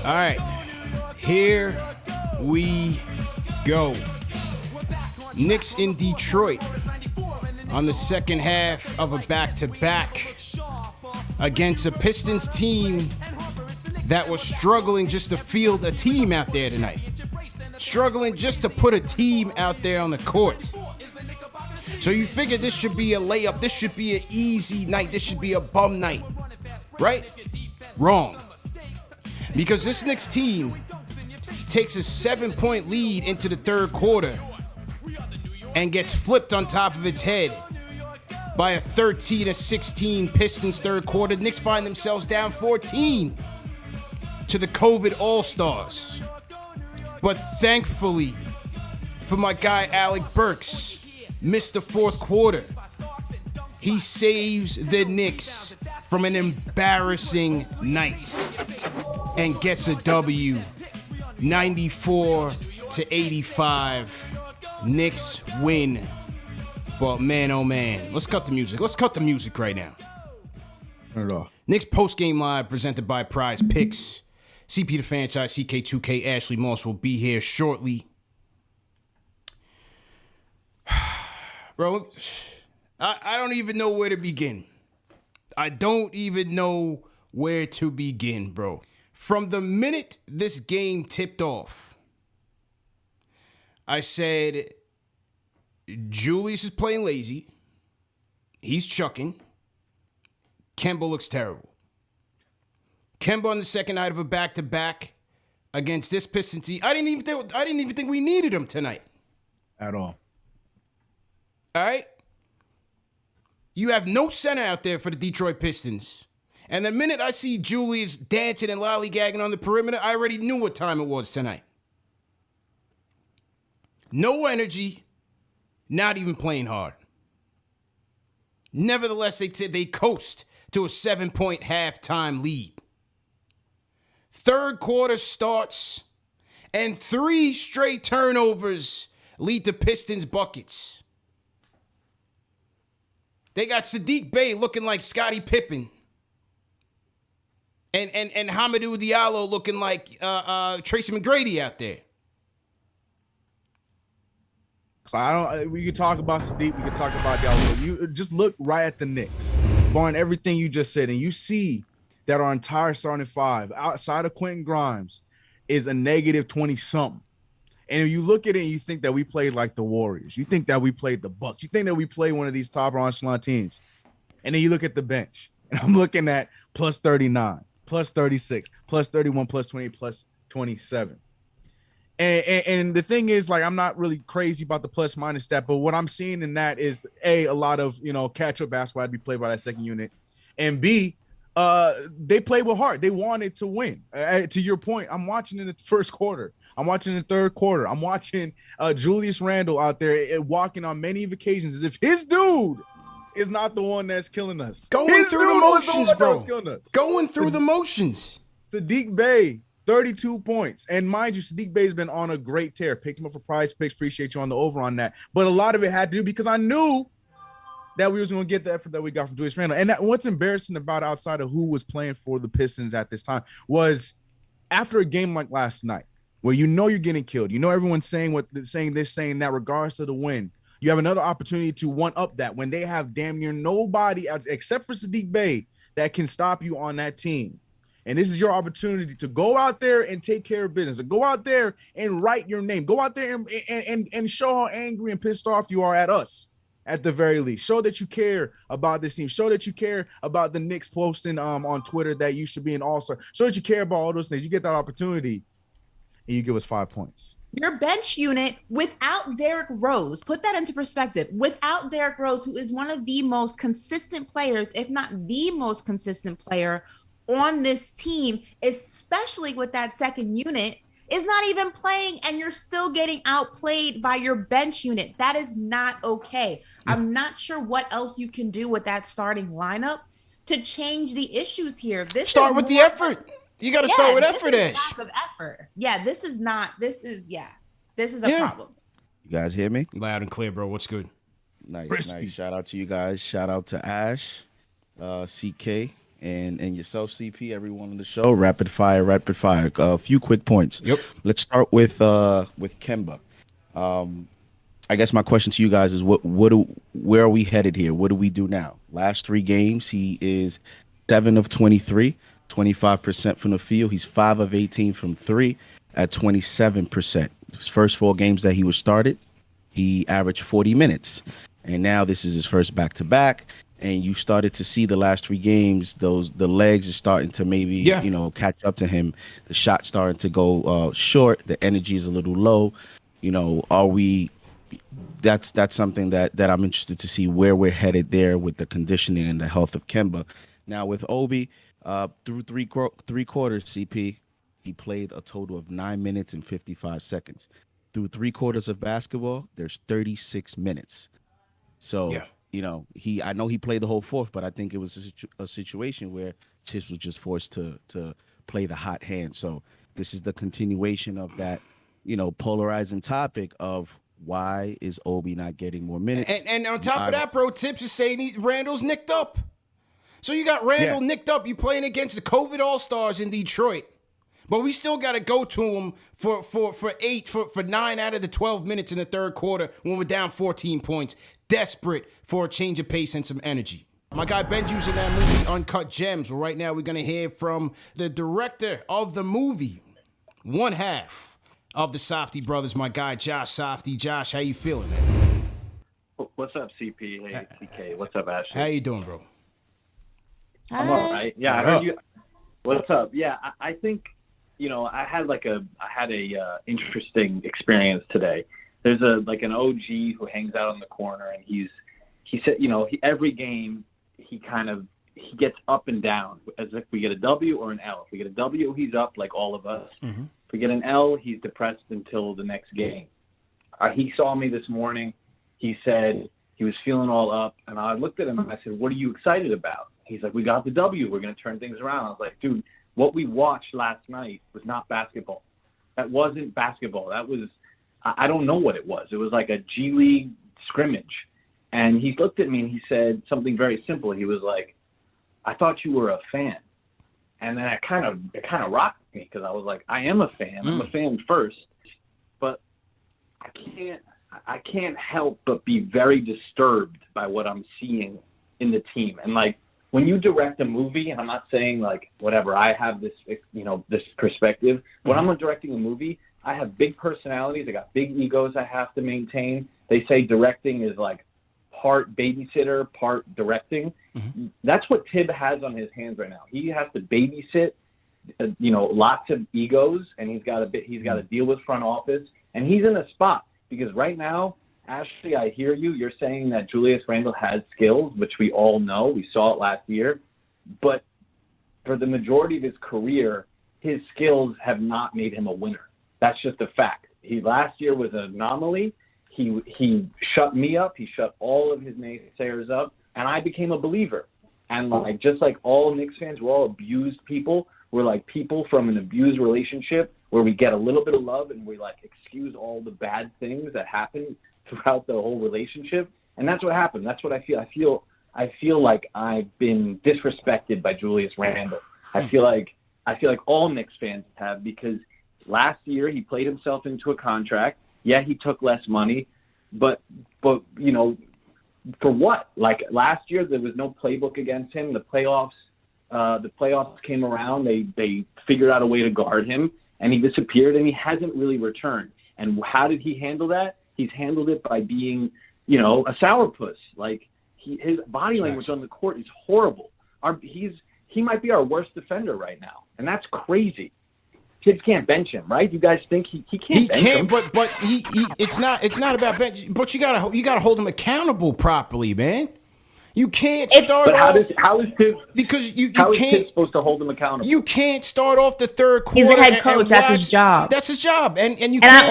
All right, here we go. Knicks in Detroit on the second half of a back-to-back against a Pistons team that was struggling just to field a team out there tonight. Struggling just to put a team out there on the court. So you figure this should be a layup. This should be an easy night. This should be a bum night. Right? Wrong. Because this Knicks team takes a 7-point lead into the third quarter and gets flipped on top of its head by a 13-16 Pistons third quarter. Knicks find themselves down 14 to the COVID All-Stars. But thankfully, for my guy Alec Burks, missed the fourth quarter. He saves the Knicks from an embarrassing night and gets a W, 94-85. Knicks win. But man, oh man, let's cut the music. Let's cut the music right now. Turn it off. Knicks post-game live presented by Prize Picks. CP the franchise, CK2K, Ashley Moss will be here shortly. Bro, I don't even know where to begin. I don't even know where to begin, bro. From the minute this game tipped off, I said, Julius is playing lazy. He's chucking. Kemba looks terrible. Kemba on the second night of a back-to-back against this Pistons team. I didn't even think we needed him tonight. At all. All right? You have no center out there for the Detroit Pistons. And the minute I see Julius dancing and lollygagging on the perimeter, I already knew what time it was tonight. No energy, not even playing hard. Nevertheless, they coast to a 7-point halftime lead. Third quarter starts, and 3 straight turnovers lead to Pistons buckets. They got Sadiq Bey looking like Scottie Pippen. And Hamidou Diallo looking like Tracy McGrady out there. So we could talk about Sadiq, we could talk about Diallo. You just look right at the Knicks, barring everything you just said, and you see that our entire starting five, outside of Quentin Grimes, is a negative 20-something. And if you look at it and you think that we played like the Warriors, you think that we played the Bucks, you think that we played one of these top echelon teams, and then you look at the bench, and I'm looking at plus 39, plus 36, plus 31, plus 28, plus 27. And the thing is, like, I'm not really crazy about the plus minus stat, but what I'm seeing in that is a lot of, catch-up basketball to be played by that second unit, and B, they played with heart. They wanted to win. To your point, I'm watching in the first quarter. I'm watching in the third quarter. I'm watching Julius Randle out there walking on many occasions as if his dude is not the one that's killing us. Going through the motions, bro. Going through the motions. Sadiq Bey, 32 points. And mind you, Sadiq Bey's been on a great tear. Picked him up for Prize Picks. Appreciate you on the over on that. But a lot of it had to do because I knew that we was going to get the effort that we got from Julius Randle. And what's embarrassing about outside of who was playing for the Pistons at this time was after a game like last night, where you're getting killed, everyone's saying saying that regards to the win, you have another opportunity to one-up that when they have damn near nobody else except for Sadiq Bey that can stop you on that team. And this is your opportunity to go out there and take care of business, to go out there and write your name, go out there and show how angry and pissed off you are at us. At the very least, show that you care about this team. Show that you care about the Knicks posting on Twitter that you should be an all-star. Show that you care about all those things. You get that opportunity, and you give us 5 points. Your bench unit without Derrick Rose, put that into perspective. Without Derrick Rose, who is one of the most consistent players, if not the most consistent player on this team, especially with that second unit, is not even playing, and you're still getting outplayed by your bench unit. That is not okay. I'm not sure what else you can do with that starting lineup to change the issues here. Start with the effort. You got to start with effort, Ash. Lack of effort. Yeah, this is a problem. You guys hear me? Loud and clear, bro. What's good? Nice. Shout out to you guys. Shout out to Ash, CK, and yourself, CP, everyone on the show. Rapid fire, rapid fire. A few quick points. Yep. Let's start with Kemba. I guess my question to you guys is where are we headed here? What do we do now? Last 3 games, he is 7 of 23, 25% from the field. He's 5 of 18 from 3 at 27%. His first 4 games that he was started, he averaged 40 minutes. And now this is his first back-to-back. And you started to see the last 3 games, the legs are starting to maybe, catch up to him. The shot's starting to go short. The energy is a little low. That's something that I'm interested to see where we're headed there with the conditioning and the health of Kemba. Now with Obi, through three quarters, CP, he played a total of 9 minutes and 55 seconds. Through 3 quarters of basketball, there's 36 minutes. So, I know he played the whole fourth, but I think it was a situation where Tibbs was just forced to play the hot hand. So this is the continuation of that, polarizing topic of why is Obi not getting more minutes? And on top of that, bro, Tibbs is saying Randall's nicked up. So you got Randall nicked up. You playing against the COVID All-Stars in Detroit. But we still got to go to him for 9 out of the 12 minutes in the third quarter when we're down 14 points. Desperate for a change of pace and some energy. My guy Benju's in that movie Uncut Gems. Well, right now we're going to hear from the director of the movie, one half of the Softy brothers, my guy Josh Softy. Josh, how you feeling, man? What's up, CP? Hey, CK. What's up, Ashley? How you doing, bro? I'm all right. Yeah, I heard you. What's up? Yeah, I think, I had a interesting experience today. There's an OG who hangs out on the corner, and he said, every game he gets up and down as if we get a W or an L. If we get a W, he's up like all of us. Mm-hmm. If we get an L, he's depressed until the next game. He saw me this morning. He said he was feeling all up, and I looked at him and I said, "What are you excited about?" He's like, "We got the W. We're going to turn things around." I was like, "Dude, what we watched last night was not basketball. That wasn't basketball. That was, I don't know what it was. It was like a G League scrimmage." And he looked at me and he said something very simple. He was like, "I thought you were a fan." And then it kind of rocked me because I was like, I am a fan. I'm a fan first, but I can't help but be very disturbed by what I'm seeing in the team. And like, when you direct a movie, and I'm not saying like whatever, I have this, this perspective. When I'm directing a movie, I have big personalities. I got big egos I have to maintain. They say directing is like part babysitter, part directing. Mm-hmm. That's what Tibb has on his hands right now. He has to babysit, lots of egos, and he's got to deal with front office, and he's in a spot because right now, Ashley, I hear you. You're saying that Julius Randle has skills, which we all know. We saw it last year. But for the majority of his career, his skills have not made him a winner. That's just a fact. Last year was an anomaly. He shut me up. He shut all of his naysayers up, and I became a believer. And just like all Knicks fans, we're all abused people. We're like people from an abused relationship where we get a little bit of love and we excuse all the bad things that happen throughout the whole relationship. And that's what happened. That's what I feel. I feel like I've been disrespected by Julius Randle. I feel like all Knicks fans have, because last year he played himself into a contract. Yeah, he took less money, but for what? Like last year there was no playbook against him. The playoffs came around. They figured out a way to guard him, and he disappeared, and he hasn't really returned. And how did he handle that? He's handled it by being, a sourpuss. Like his body language on the court is horrible. He might be our worst defender right now, and that's crazy. Kids can't bench him, right? You guys think he can't bench him? But he it's not about bench. But you gotta hold him accountable properly, man. You can't start off. But how is Tibbs? Because you how can't. Is Tibbs supposed to hold him accountable? You can't start off the third quarter. He's the head coach. That's his job. That's his job. And you. And I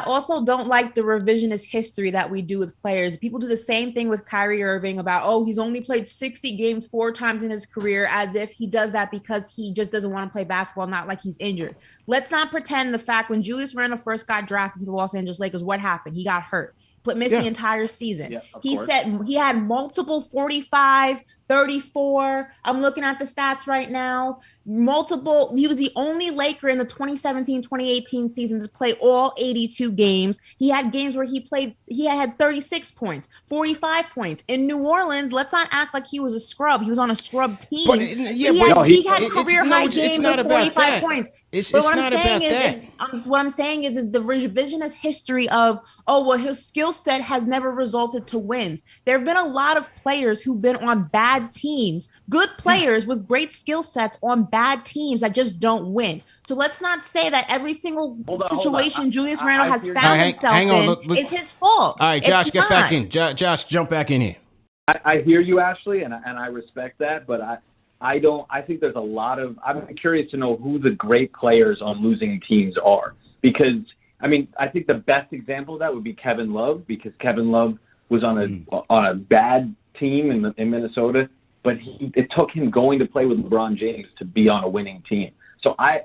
also don't like the revisionist history that we do with players. People do the same thing with Kyrie Irving about, he's only played 60 games 4 times in his career, as if he does that because he just doesn't want to play basketball, not like he's injured. Let's not pretend the fact when Julius Randle first got drafted to the Los Angeles Lakers, what happened? He got hurt. missed the entire season. Yeah, He course. said he had multiple 45, 34. I'm looking at the stats right now. Multiple. He was the only Laker in the 2017-2018 season to play all 82 games. He had games where he had 36 points, 45 points. In New Orleans, let's not act like he was a scrub. He was on a scrub team. But he had career high games of 45 points. It's not about that. What I'm saying is the revisionist history of, his skill set has never resulted to wins. There have been a lot of players who've been on bad teams, good players with great skill sets on bad teams that just don't win. So let's not say that every single situation Julius Randle has found himself in is his fault. All right, Josh, get back in. Josh, jump back in here. I hear you, Ashley, and I respect that, but I think there's a lot of, I'm curious to know who the great players on losing teams are, because I think the best example of that would be Kevin Love, because Kevin Love was on a bad team in Minnesota, but it took him going to play with LeBron James to be on a winning team. So I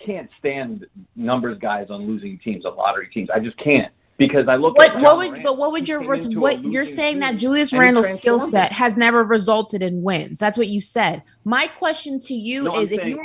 can't stand numbers guys on losing teams, on lottery teams. I just can't. Because I look you're saying that Julius Randle's skill set has never resulted in wins. That's what you said. My question to you is, if you're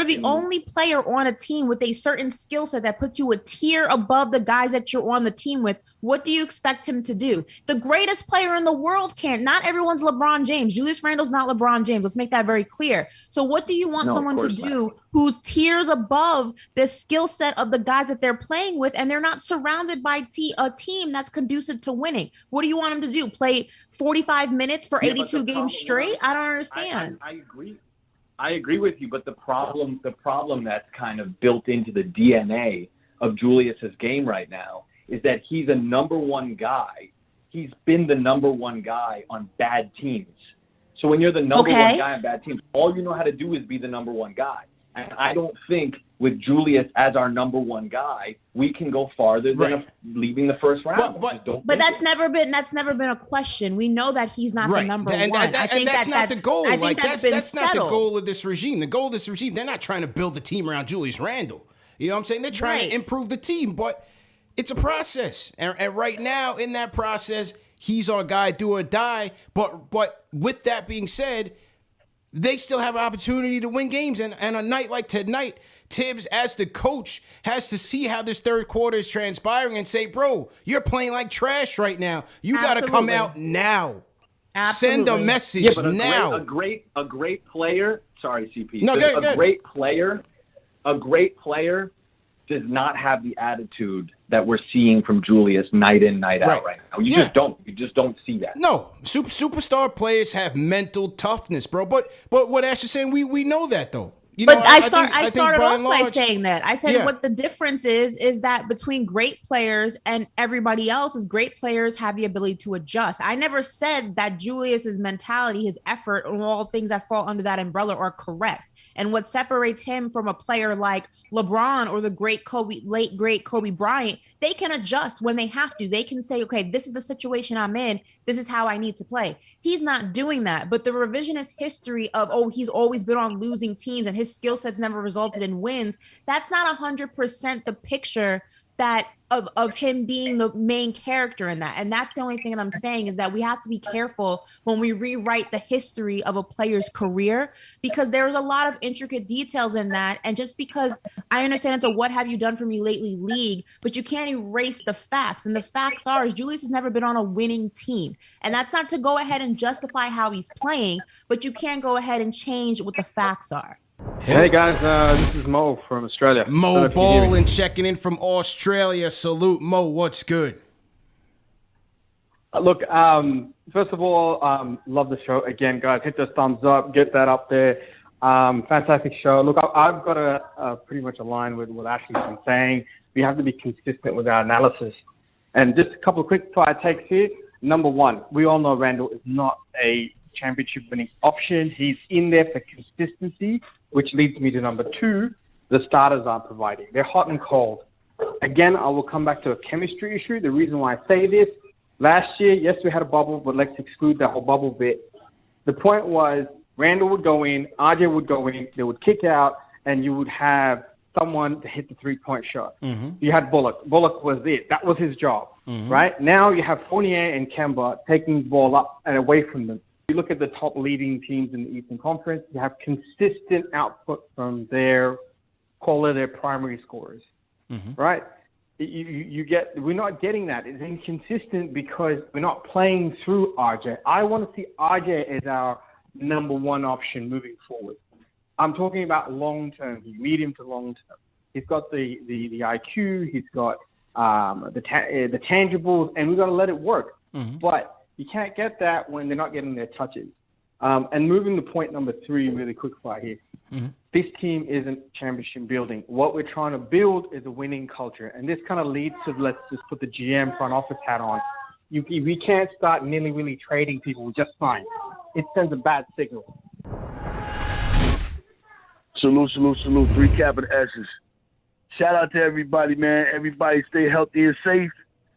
the only player on a team with a certain skill set that puts you a tier above the guys that you're on the team with, what do you expect him to do? The greatest player in the world can't. Not everyone's LeBron James. Julius Randle's not LeBron James. Let's make that very clear. So what do you want someone to do who's tiers above the skill set of the guys that they're playing with, and they're not surrounded by a team that's conducive to winning? What do you want him to do? Play 45 minutes for 82 games straight? I don't understand. I agree with you, but the problem that's kind of built into the DNA of Julius's game right now is that he's a number one guy. He's been the number one guy on bad teams. So when you're the number one guy on bad teams, all you know how to do is be the number one guy. And I don't think with Julius as our number one guy, we can go farther than leaving the first round. But that's never been a question. We know that he's not the number one. I think that's not the goal. I think that's not the goal of this regime. The goal of this regime, they're not trying to build a team around Julius Randle. You know what I'm saying? They're trying to improve the team, but it's a process. And right now in that process, he's our guy, do or die. But with that being said, they still have an opportunity to win games. And a night like tonight, Tibbs, as the coach, has to see how this third quarter is transpiring and say, bro, you're playing like trash right now. You got to come out now. Absolutely. Send a message now. A great player. Sorry, CP. No, A great player does not have the attitude that we're seeing from Julius night in, night out right now. You just don't see that. No, superstar players have mental toughness, bro. But what Ash is saying, we know that though. I started off by saying that. I said what the difference is that between great players and everybody else is great players have the ability to adjust. I never said that Julius's mentality, his effort, and all things that fall under that umbrella are correct. And what separates him from a player like LeBron or the late great Kobe Bryant, they can adjust when they have to. They can say, okay, this is the situation I'm in. This is how I need to play. He's not doing that. But the revisionist history of, he's always been on losing teams and his skill sets never resulted in wins, that's not 100% the picture that of him being the main character in that. And that's the only thing that I'm saying, is that we have to be careful when we rewrite the history of a player's career, because there's a lot of intricate details in that. And just because I understand it's a what have you done for me lately league, but you can't erase the facts. And the facts are, Julius has never been on a winning team. And that's not to go ahead and justify how he's playing, but you can't go ahead and change what the facts are. Hey guys, this is Mo from Australia. Mo Ballin checking in from Australia. Salute, Mo. What's good? Look, first of all, love the show. Again, guys, hit the thumbs up, get that up there. Fantastic show. Look, I've got to pretty much align with what Ashley's been saying. We have to be consistent with our analysis. And just a couple of quick fire takes here. Number one, we all know Randle is not a championship winning option. He's in there for consistency, which leads me to number two, the starters aren't providing. They're hot and cold. Again, I will come back to a chemistry issue. The reason why I say this, last year, yes, we had a bubble, but let's exclude that whole bubble bit. The point was Randle would go in, RJ would go in, they would kick out, and you would have someone to hit the three-point shot. Mm-hmm. You had Bullock. Bullock was it. That was his job. right? Now you have Fournier and Kemba taking the ball up and away from them. You look at the top leading teams in the Eastern Conference, you have consistent output from their primary scorers, right? We're not getting that. It's inconsistent because we're not playing through RJ. I want to see RJ as our number one option moving forward. I'm talking about long term, medium to long term. He's got the IQ, he's got the tangibles, and we've got to let it work. But you can't get that when they're not getting their touches. And moving to point number 3, really quick fire here. This team isn't championship building. What we're trying to build is a winning culture. And this kind of leads to, let's just put the GM front office hat on. We can't start nilly-willy trading people just fine. It sends a bad signal. Salute, salute, salute. 3 capital S's. Shout out to everybody, man. Everybody stay healthy and safe.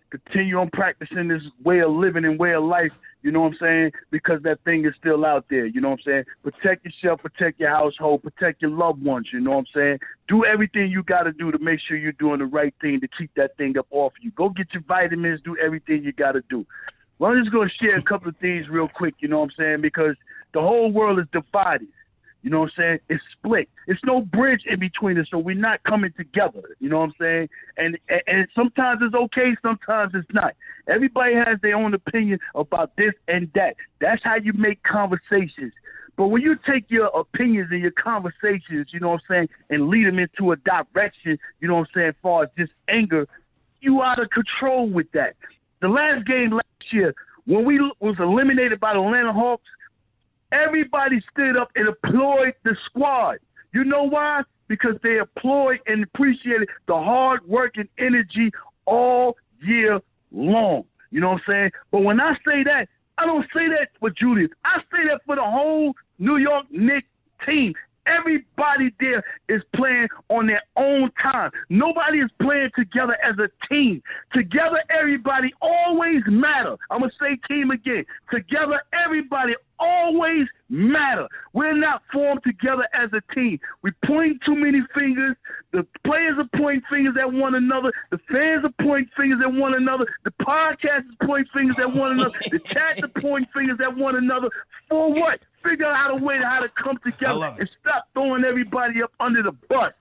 Continue on practicing this way of living and way of life, you know what I'm saying? Because that thing is still out there, you know what I'm saying? Protect yourself, protect your household, protect your loved ones, you know what I'm saying? Do everything you got to do to make sure you're doing the right thing to keep that thing up off you. Go get your vitamins, do everything you got to do. Well, I'm just going to share a couple of things real quick, you know what I'm saying? Because the whole world is divided. You know what I'm saying? It's split. It's no bridge in between us, so we're not coming together. You know what I'm saying? And sometimes it's okay, sometimes it's not. Everybody has their own opinion about this and that. That's how you make conversations. But when you take your opinions and your conversations, you know what I'm saying, and lead them into a direction, you know what I'm saying, as far as just anger, you out of control with that. The last game last year, when we was eliminated by the Atlanta Hawks, everybody stood up and applauded the squad. You know why? Because they applauded and appreciated the hard work and energy all year long. You know what I'm saying? But when I say that, I don't say that for Julius. I say that for the whole New York Knicks team. Everybody there is playing on their own time. Nobody is playing together as a team. Together, everybody always matter. I'm going to say team again. Together, everybody always matter. We're not formed together as a team. We point too many fingers. The players are pointing fingers at one another. The fans are pointing fingers at one another. The podcasters pointing fingers at one another. The chats are pointing fingers at one another. For what? Figure out a way how to come together and stop throwing everybody up under the bus.